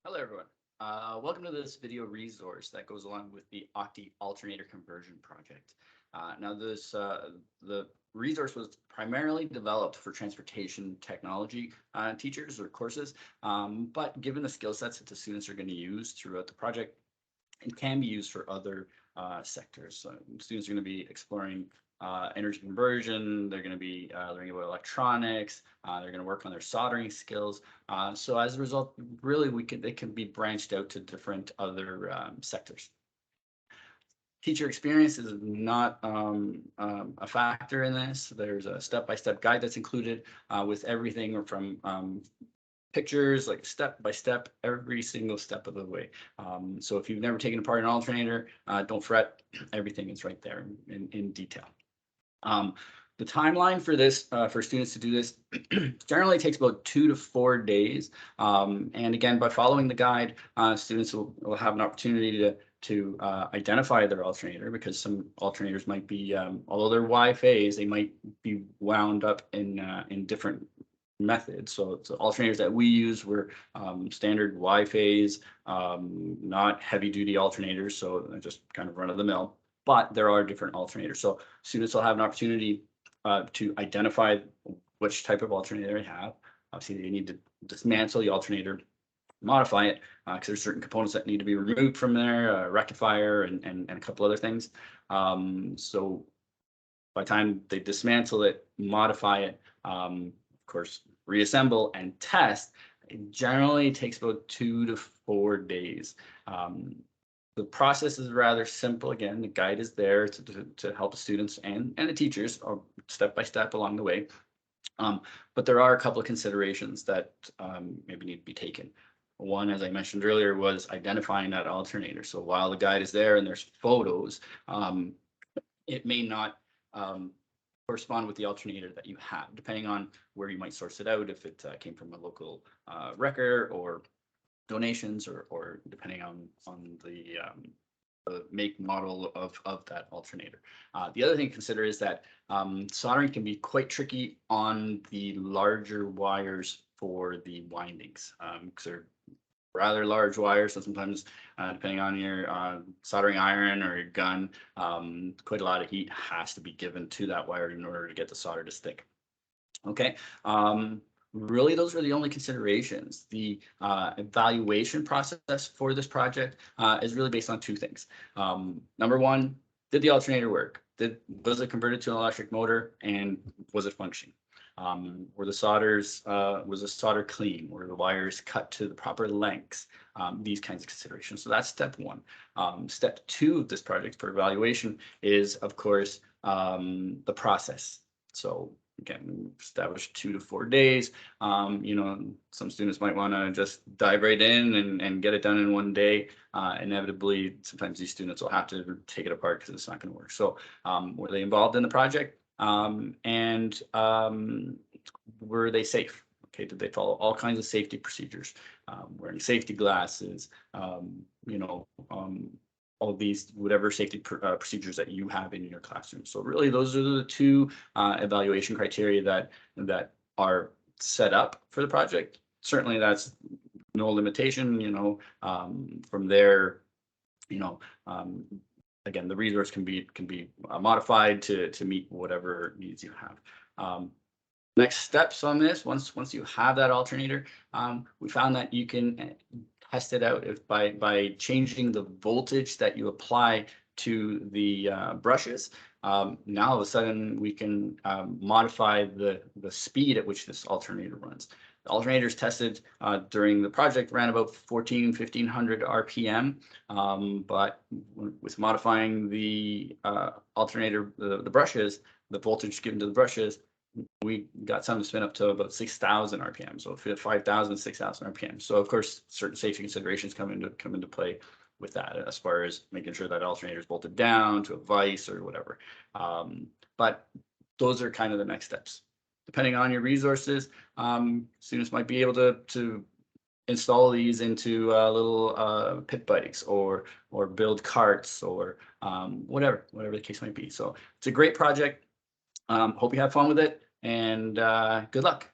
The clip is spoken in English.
Hello, everyone. Welcome to this video resource that goes along with the Octi Alternator Conversion Project. The resource was primarily developed for transportation technology teachers or courses, but given the skill sets that the students are going to use throughout the project, it can be used for other sectors. So students are going to be exploring energy conversion. They're going to be learning about electronics. They're going to work on their soldering skills. So as a result, really, they can be branched out to different other sectors. Teacher experience is not a factor in this. There's a step-by-step guide that's included with everything from pictures, like step by step, every single step of the way. So if you've never taken apart an alternator, don't fret. Everything is right there in detail. The timeline for this, for students to do this, generally takes about 2 to 4 days. And again, by following the guide, students will have an opportunity to identify their alternator, because some alternators might be, although they're Y-phase, they might be wound up in different methods. So alternators that we use were standard Y-phase, not heavy-duty alternators, so they're just kind of run-of-the-mill. But there are different alternators. So students will have an opportunity to identify which type of alternator they have. Obviously, they need to dismantle the alternator, modify it, because there's certain components that need to be removed from there, rectifier and a couple other things. So by the time they dismantle it, modify it, of course, reassemble and test, it generally takes about 2 to 4 days. The process is rather simple. Again, the guide is there to help the students and the teachers step by step along the way. But there are a couple of considerations that maybe need to be taken. One, as I mentioned earlier, was identifying that alternator. So while the guide is there and there's photos, it may not correspond with the alternator that you have, depending on where you might source it out, if it came from a local wrecker or donations, or depending on the make model of that alternator. The other thing to consider is that soldering can be quite tricky on the larger wires for the windings, because they're rather large wires. So sometimes, depending on your soldering iron or your gun, quite a lot of heat has to be given to that wire in order to get the solder to stick. Okay. Really, those are the only considerations. The evaluation process for this project is really based on 2 things. Number one, did the alternator work? Was it converted to an electric motor, and was it functioning? Were the solders, was the solder clean? Were the wires cut to the proper lengths? These kinds of considerations. So that's step 1. Step 2 of this project for evaluation is, of course, the process. So again, established 2 to 4 days. Some students might want to just dive right in and get it done in 1 day. Inevitably, sometimes these students will have to take it apart because it's not going to work. So were they involved in the project? And were they safe? Okay, did they follow all kinds of safety procedures? Wearing safety glasses, all these, whatever safety procedures that you have in your classroom. So really, those are the 2 evaluation criteria that are set up for the project. Certainly, that's no limitation. From there, again, the resource can be modified to meet whatever needs you have. Next steps on this, once you have that alternator, we found that you can test it out by changing the voltage that you apply to the brushes. Now all of a sudden we can modify the speed at which this alternator runs. The alternators tested during the project ran about 1500 RPM, but with modifying the alternator, the brushes, the voltage given to the brushes, we got some to spin up to about 6,000 RPM. So 5,000, 6,000 RPM. So of course, certain safety considerations come into play with that, as far as making sure that alternator is bolted down to a vise or whatever. But those are kind of the next steps. Depending on your resources, students might be able to install these into little pit bikes or build carts or whatever the case might be. So it's a great project. Hope you have fun with it, and good luck.